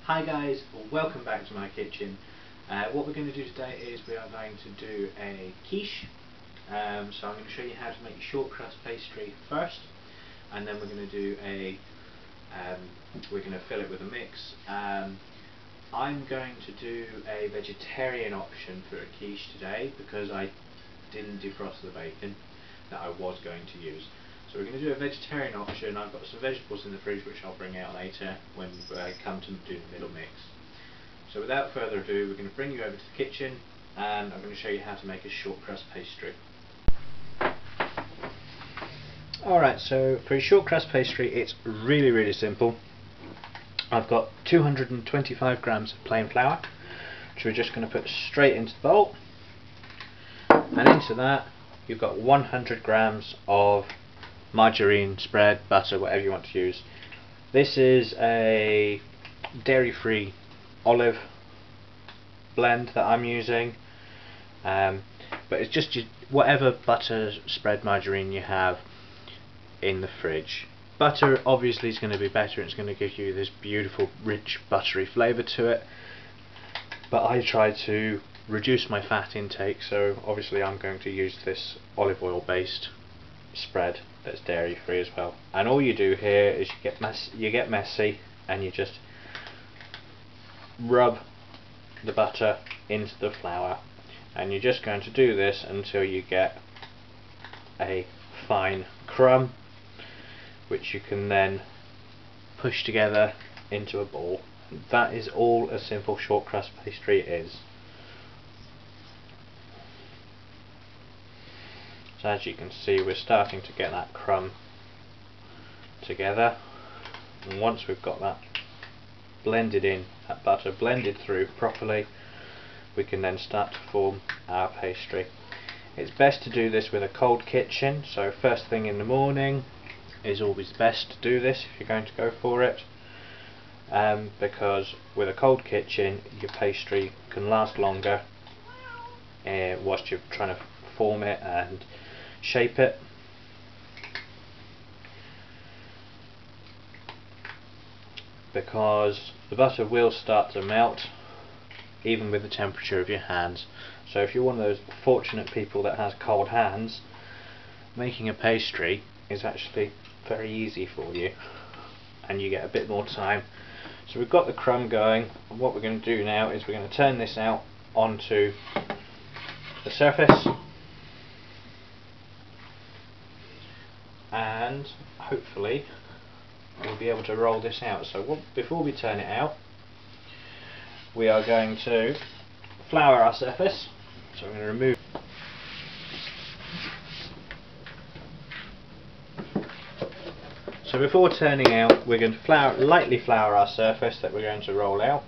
Hi guys, welcome back to my kitchen. What we're going to do today is we are going to do a quiche. So I'm going to show you how to make shortcrust pastry first, and then we're going to do we're going to fill it with a mix. I'm going to do a vegetarian option for a quiche today because I didn't defrost the bacon that I was going to use. So we're going to do a vegetarian option. I've got some vegetables in the fridge which I'll bring out later when I come to do the middle mix. So without further ado, we're going to bring you over to the kitchen and I'm going to show you how to make a shortcrust pastry. Alright, so for a shortcrust pastry it's really simple. I've got 225 grams of plain flour, which we're just going to put straight into the bowl, and into that you've got 100 grams of margarine, spread, butter, whatever you want to use. This is a dairy-free olive blend that I'm using, but it's just whatever butter, spread, margarine you have in the fridge. Butter obviously is going to be better, it's going to give you this beautiful rich buttery flavour to it, but I try to reduce my fat intake, so obviously I'm going to use this olive oil based spread that's dairy free as well. And all you do here is you get messy and you just rub the butter into the flour, and you're just going to do this until you get a fine crumb, which you can then push together into a ball. And that is all a simple shortcrust pastry is. So as you can see, we're starting to get that crumb together, and once we've got that blended in, that butter blended through properly, we can then start to form our pastry. It's best to do this with a cold kitchen, so first thing in the morning is always best to do this if you're going to go for it, because with a cold kitchen your pastry can last longer whilst you're trying to form it and shape it. Because the butter will start to melt even with the temperature of your hands. So if you're one of those fortunate people that has cold hands, making a pastry is actually very easy for you and you get a bit more time. So we've got the crumb going, and what we're going to do now is we're going to turn this out onto the surface, and hopefully we'll be able to roll this out. So before we turn it out, we are going to flour our surface. So I'm going to remove. So before turning out, we're going to lightly flour our surface that we're going to roll out,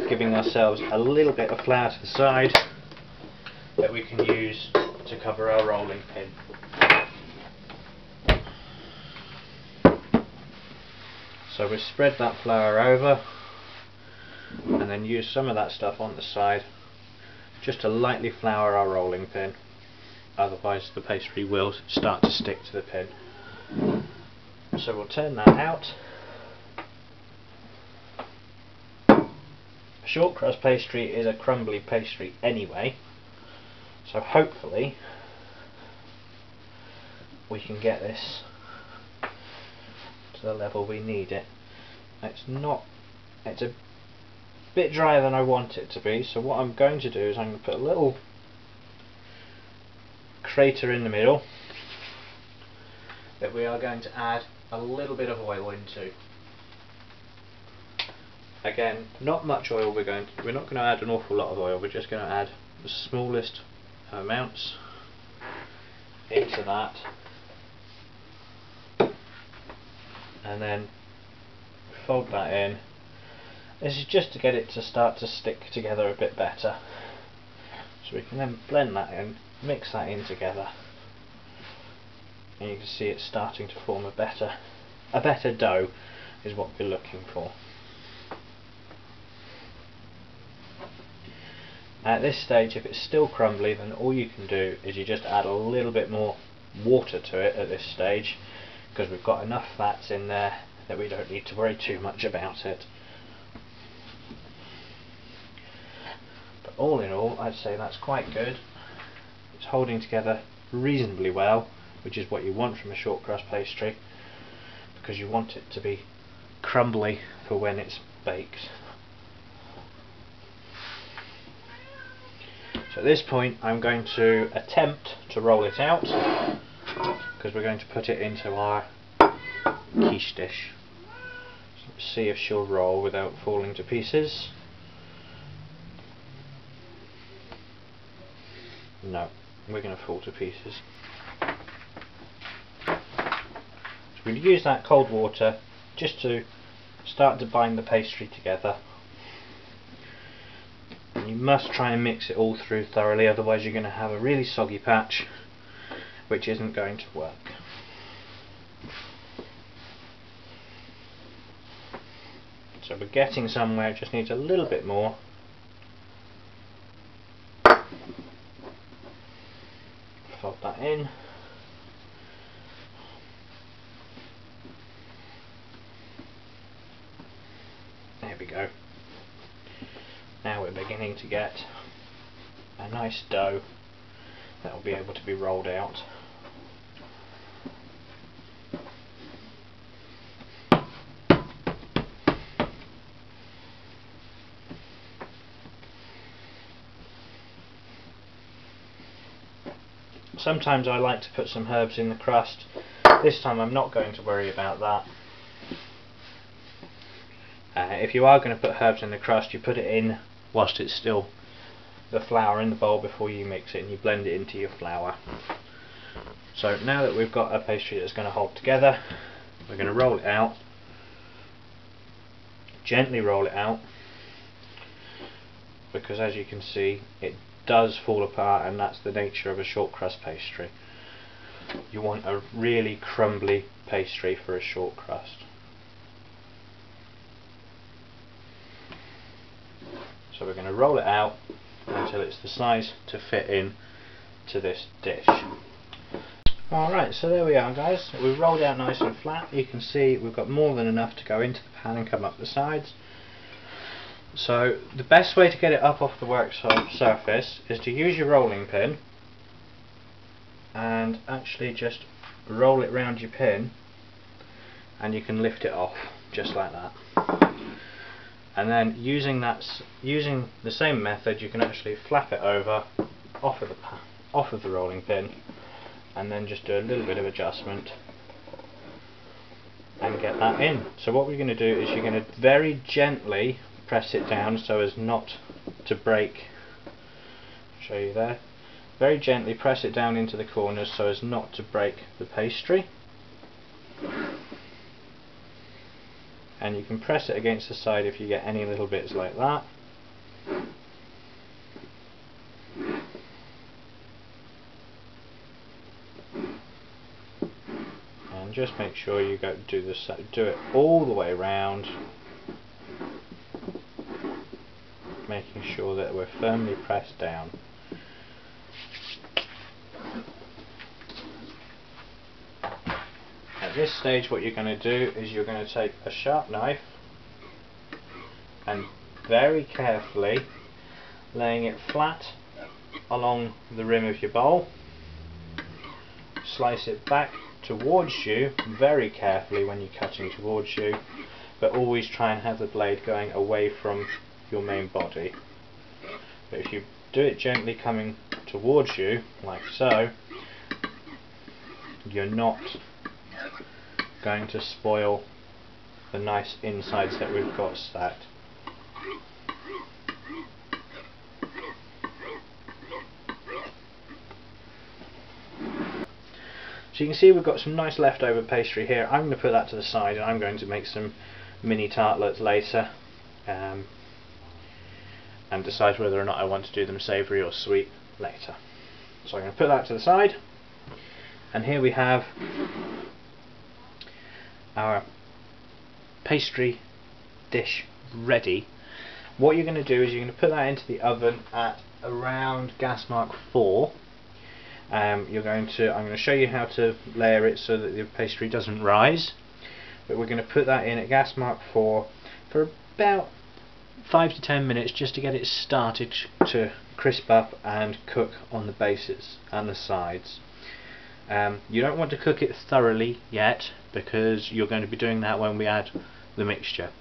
giving ourselves a little bit of flour to the side that we can use to cover our rolling pin. So we spread that flour over and then use some of that stuff on the side just to lightly flour our rolling pin, otherwise the pastry will start to stick to the pin. So we'll turn that out. Shortcrust pastry is a crumbly pastry anyway, so hopefully we can get this to the level we need it. It's a bit drier than I want it to be, so what I'm going to do is I'm going to put a little crater in the middle that we are going to add a little bit of oil into. Again, not much oil. We're not going to add an awful lot of oil, we're just going to add the smallest amounts into that, and then fold that in. This is just to get it to start to stick together a bit better, so we can then blend that in, mix that in together, and you can see it's starting to form a better dough is what we're looking for. At this stage, if it's still crumbly, then all you can do is you just add a little bit more water to it at this stage, because we've got enough fats in there that we don't need to worry too much about it. But all in all, I'd say that's quite good. It's holding together reasonably well, which is what you want from a short crust pastry, because you want it to be crumbly for when it's baked. So at this point I'm going to attempt to roll it out, because we're going to put it into our quiche dish. So let's see if she'll roll without falling to pieces. No, we're going to fall to pieces. So we're going to use that cold water just to start to bind the pastry together. And you must try and mix it all through thoroughly, otherwise you're going to have a really soggy patch, which isn't going to work. So we're getting somewhere, it just needs a little bit more. Fold that in. There we go. Now we're beginning to get a nice dough that will be able to be rolled out. Sometimes I like to put some herbs in the crust. This time I'm not going to worry about that. If you are going to put herbs in the crust, you put it in whilst it's still the flour in the bowl before you mix it, and you blend it into your flour. So now that we've got a pastry that's going to hold together, we're going to roll it out. Gently roll it out, because as you can see it does fall apart, and that's the nature of a short crust pastry. You want a really crumbly pastry for a short crust. So we're going to roll it out until it's the size to fit in to this dish. Alright, so there we are guys. We've rolled out nice and flat. You can see we've got more than enough to go into the pan and come up the sides. So the best way to get it up off the work surface is to use your rolling pin and actually just roll it round your pin, and you can lift it off just like that. And then using the same method, you can actually flap it over off of the rolling pin, and then just do a little bit of adjustment and get that in. So what we're going to do is you're going to very gently press it down so as not to break. I'll show you there. Very gently press it down into the corners so as not to break the pastry. And you can press it against the side if you get any little bits like that. And just make sure you do it all the way around, making sure that we're firmly pressed down. At this stage what you're going to do is you're going to take a sharp knife and very carefully laying it flat along the rim of your bowl, slice it back towards you very carefully when you're cutting towards you, but always try and have the blade going away from your main body. But if you do it gently coming towards you like so, you're not going to spoil the nice insides that we've got stacked. So you can see we've got some nice leftover pastry here. I'm going to put that to the side, and I'm going to make some mini tartlets later, and decide whether or not I want to do them savoury or sweet later. So I'm going to put that to the side, and here we have our pastry dish ready. What you're going to do is you're going to put that into the oven at around gas mark 4. I'm going to show you how to layer it so that the pastry doesn't rise, but we're going to put that in at gas mark 4 for about 5 to 10 minutes just to get it started to crisp up and cook on the bases and the sides. You don't want to cook it thoroughly yet, because you're going to be doing that when we add the mixture.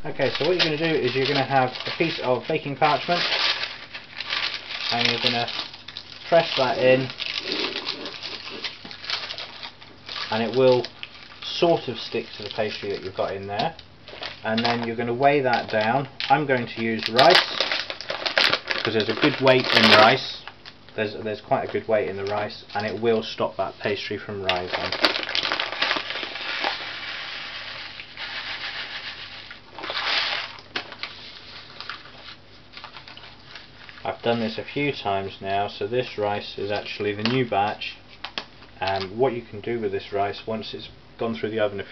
Okay, so what you're going to do is you're going to have a piece of baking parchment and you're going to press that in, and it will sort of stick to the pastry that you've got in there, and then you're going to weigh that down. I'm going to use rice because there's a good weight in rice. There's quite a good weight in the rice, and it will stop that pastry from rising. I've done this a few times now, so this rice is actually the new batch. And what you can do with this rice, once it's gone through the oven,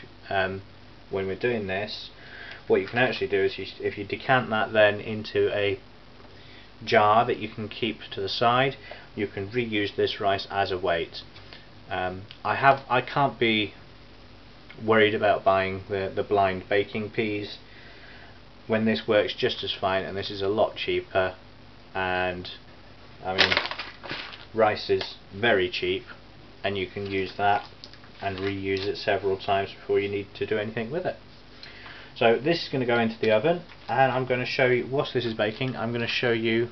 when we're doing this, what you can actually do is if you decant that then into a jar that you can keep to the side, you can reuse this rice as a weight. I can't be worried about buying the blind baking peas when this works just as fine, and this is a lot cheaper. And I mean, rice is very cheap, and you can use that and reuse it several times before you need to do anything with it. So this is going to go into the oven, and I'm going to show you, whilst this is baking, I'm going to show you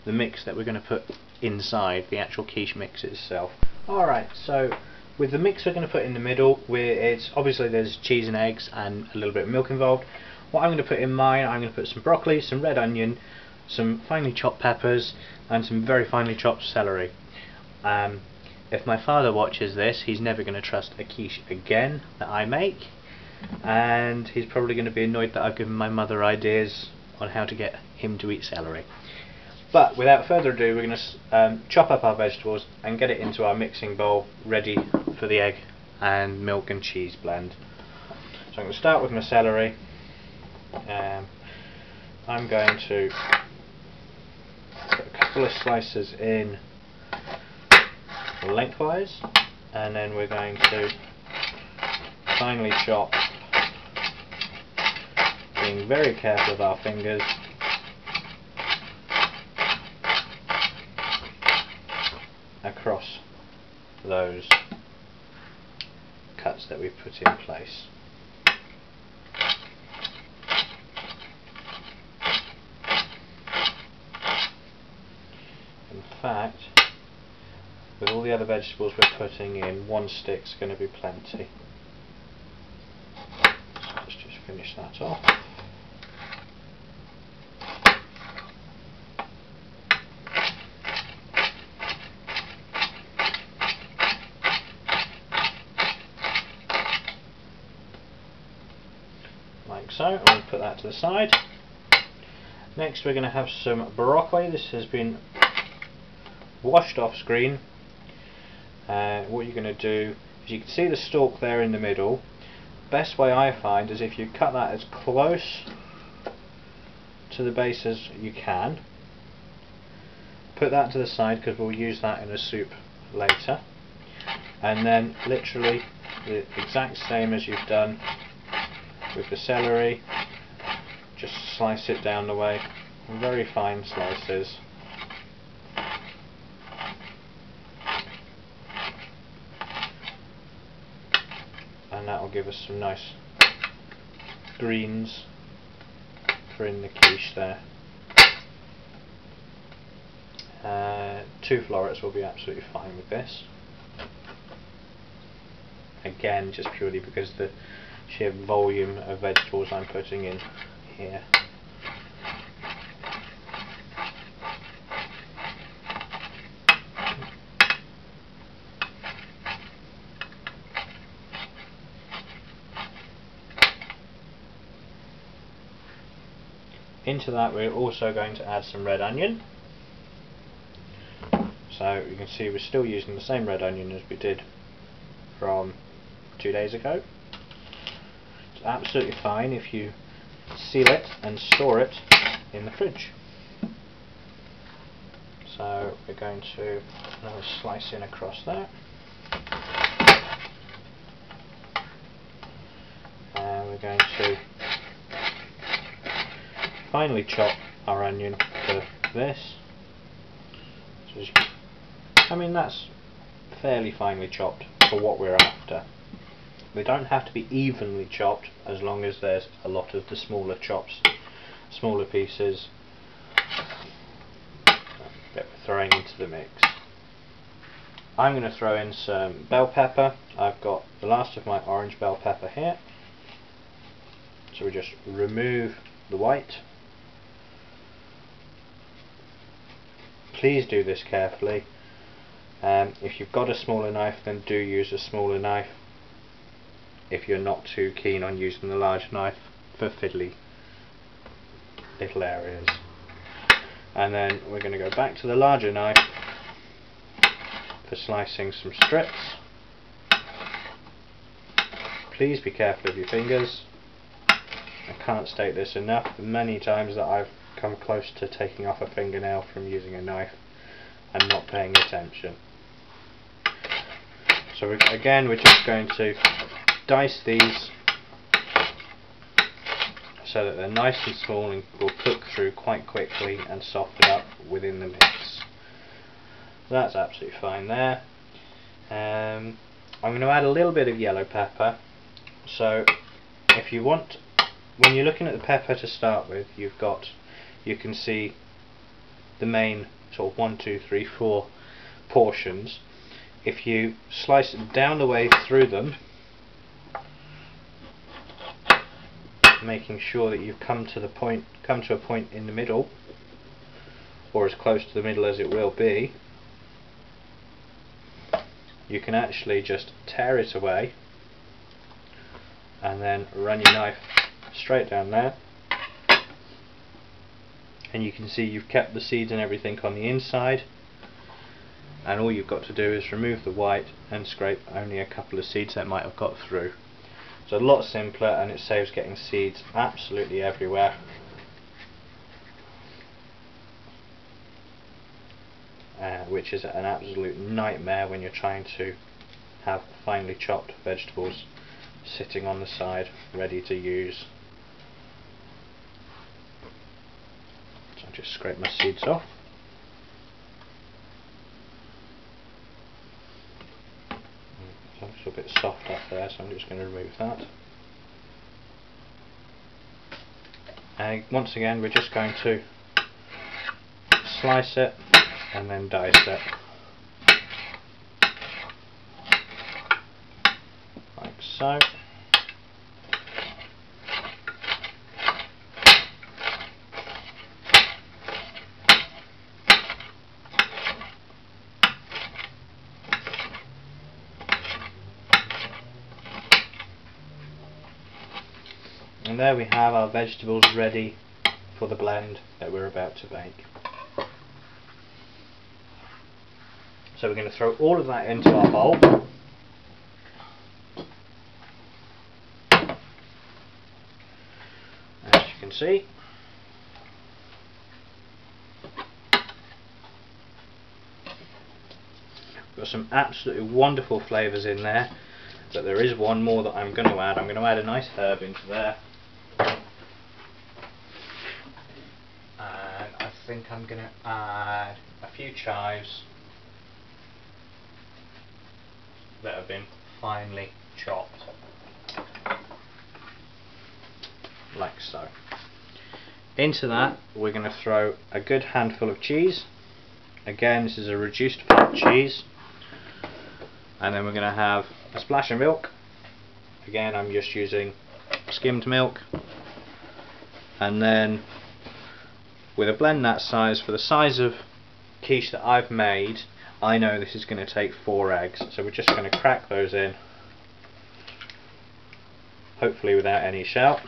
the mix that we're going to put inside, the actual quiche mix itself. Alright, so with the mix we're going to put in the middle, it's obviously there's cheese and eggs and a little bit of milk involved. What I'm going to put in mine, I'm going to put some broccoli, some red onion, some finely chopped peppers, and some very finely chopped celery. If my father watches this, he's never going to trust a quiche again that I make, and he's probably going to be annoyed that I've given my mother ideas on how to get him to eat celery. But without further ado, we're going to chop up our vegetables and get it into our mixing bowl, ready for the egg and milk and cheese blend. So I'm going to start with my celery. I'm going to put a couple of slices in lengthwise, and then we're going to finely chop, being very careful with our fingers, across those cuts that we've put in place. In fact, with all the other vegetables we're putting in, one stick's going to be plenty. So let's just finish that off. Like so, and we'll put that to the side. Next we're going to have some broccoli. This has been washed off screen. What you're going to do is, you can see the stalk there in the middle. Best way I find is if you cut that as close to the base as you can. Put that to the side because we'll use that in a soup later. And then literally the exact same as you've done with the celery, just slice it down the way, very fine slices. And that will give us some nice greens for in the quiche there. 2 florets will be absolutely fine with this. Again, just purely because the sheer volume of vegetables I'm putting in here. Into that we're also going to add some red onion. So you can see we're still using the same red onion as we did from 2 days ago. It's absolutely fine if you seal it and store it in the fridge. So we're going to now slice in across there. And we're going to finely chop our onion for this. So I mean, that's fairly finely chopped for what we're after. They don't have to be evenly chopped, as long as there's a lot of the smaller chops, smaller pieces that we're throwing into the mix. I'm going to throw in some bell pepper. I've got the last of my orange bell pepper here. So we just remove the white. Please do this carefully. If you've got a smaller knife, then do use a smaller knife if you're not too keen on using the large knife for fiddly little areas. And then we're going to go back to the larger knife for slicing some strips. Please be careful of your fingers. I can't state this enough, the many times that I've come close to taking off a fingernail from using a knife and not paying attention. So again, we're just going to dice these so that they're nice and small and will cook through quite quickly and soften up within the mix. That's absolutely fine there. I'm going to add a little bit of yellow pepper. So if you want, when you're looking at the pepper to start with, you can see the main sort of 1, 2, 3, 4 portions. If you slice it down the way through them, making sure that you've come to a point in the middle, or as close to the middle as it will be, you can actually just tear it away and then run your knife straight down there, and you can see you've kept the seeds and everything on the inside, and all you've got to do is remove the white and scrape only a couple of seeds that might have got through. So a lot simpler, and it saves getting seeds absolutely everywhere. Which is an absolute nightmare when you're trying to have finely chopped vegetables sitting on the side ready to use. So I'll just scrape my seeds off. It's a little bit soft up there, so I'm just going to remove that. And once again, we're just going to slice it and then dice it, like so. And there we have our vegetables ready for the blend that we're about to bake. So we're going to throw all of that into our bowl. As you can see, we've got some absolutely wonderful flavours in there, but there is one more that I'm going to add. I'm going to add a nice herb into there. And I think I'm going to add a few chives that have been finely chopped, like so. Into that we're going to throw a good handful of cheese. Again, this is a reduced fat cheese. And then we're going to have a splash of milk. Again, I'm just using skimmed milk. And then with a blend that size, for the size of quiche that I've made, I know this is going to take 4 eggs, so we're just going to crack those in, hopefully without any shell.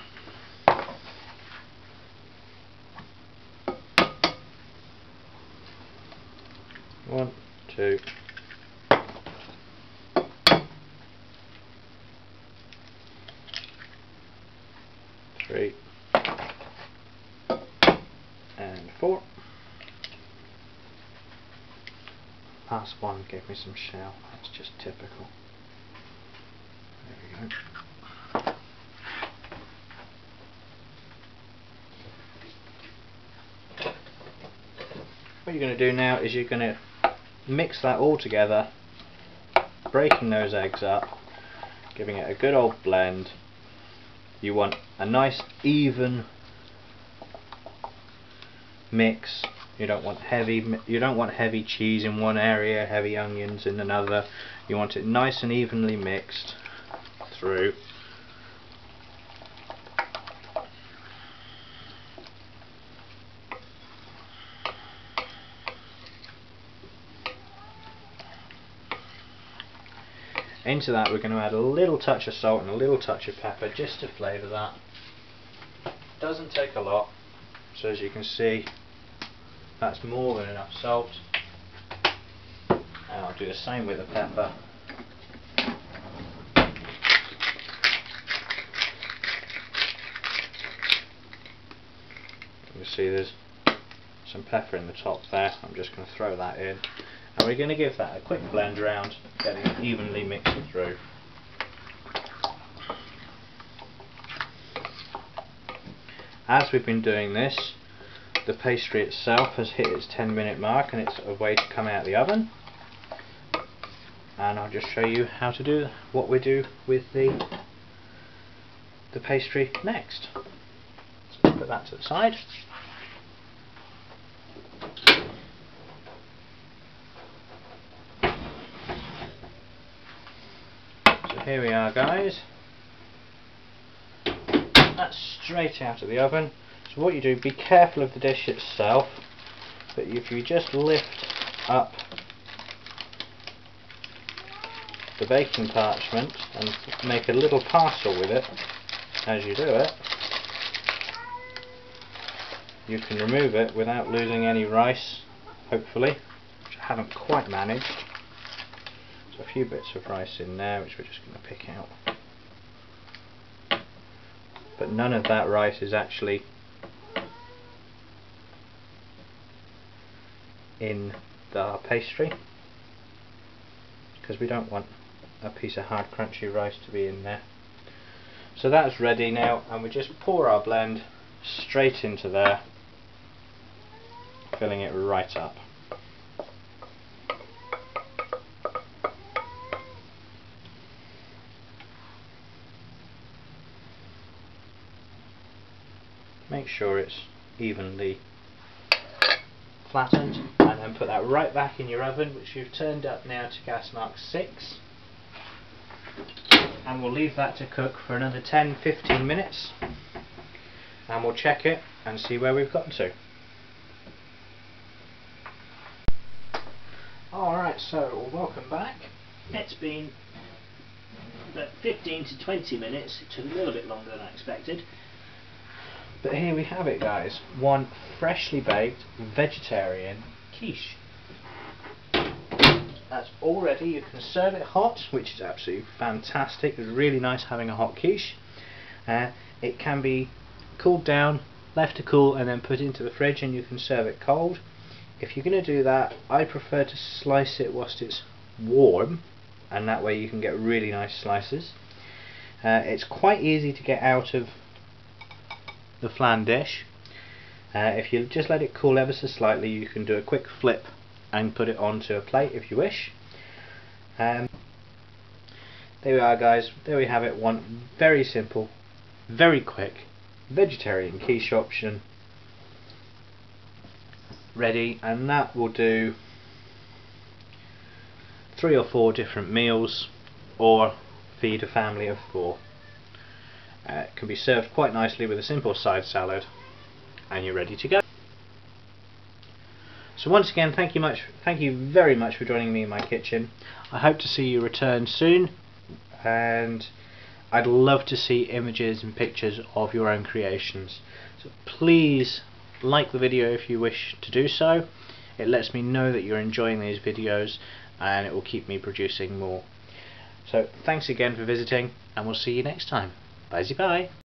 One, two, three, and 4. Last one gave me some shell, that's just typical. There we go. what you're going to do now is you're going to mix that all together, breaking those eggs up, giving it a good old blend. You want a nice even mix. You don't want heavy cheese in one area, heavy onions in another. You want it nice and evenly mixed through. Into that we're going to add a little touch of salt and a little touch of pepper just to flavour that. Doesn't take a lot, so as you can see that's more than enough salt. And I'll do the same with the pepper. You can see there's some pepper in the top there. I'm just going to throw that in. And we're going to give that a quick blend around, getting it evenly mixed through. As we've been doing this, the pastry itself has hit its 10-minute mark and it's a way to come out of the oven. And I'll just show you how to do what we do with the pastry next. So put that to the side. Here we are, guys. That's straight out of the oven. So what you do, be careful of the dish itself, but if you just lift up the baking parchment and make a little parcel with it as you do it, you can remove it without losing any rice, hopefully, which I haven't quite managed. A few bits of rice in there which we're just going to pick out, but none of that rice is actually in the pastry because we don't want a piece of hard crunchy rice to be in there. So that's ready now, and we just pour our blend straight into there, filling it right up. Make sure it's evenly flattened, and then put that right back in your oven, which you've turned up now to gas mark 6, and we'll leave that to cook for another 10-15 minutes, and we'll check it and see where we've gotten to. Alright, so welcome back. It's been about 15 to 20 minutes. It took a little bit longer than I expected. But here we have it, guys. One freshly baked vegetarian quiche. That's all ready. You can serve it hot, which is absolutely fantastic. It's really nice having a hot quiche. It can be cooled down, left to cool, and then put into the fridge, and you can serve it cold. If you're going to do that, I prefer to slice it whilst it's warm, and that way you can get really nice slices. It's quite easy to get out of the flan dish. If you just let it cool ever so slightly, you can do a quick flip and put it onto a plate if you wish. There we are, guys. There we have it. One very simple, very quick vegetarian quiche option ready, and that will do 3 or 4 different meals or feed a family of 4. It can be served quite nicely with a simple side salad, and you're ready to go. So once again, thank you very much for joining me in my kitchen. I hope to see you return soon, and I'd love to see images and pictures of your own creations. So please like the video if you wish to do so. It lets me know that you're enjoying these videos, and it will keep me producing more. So thanks again for visiting, and we'll see you next time. Bye-bye.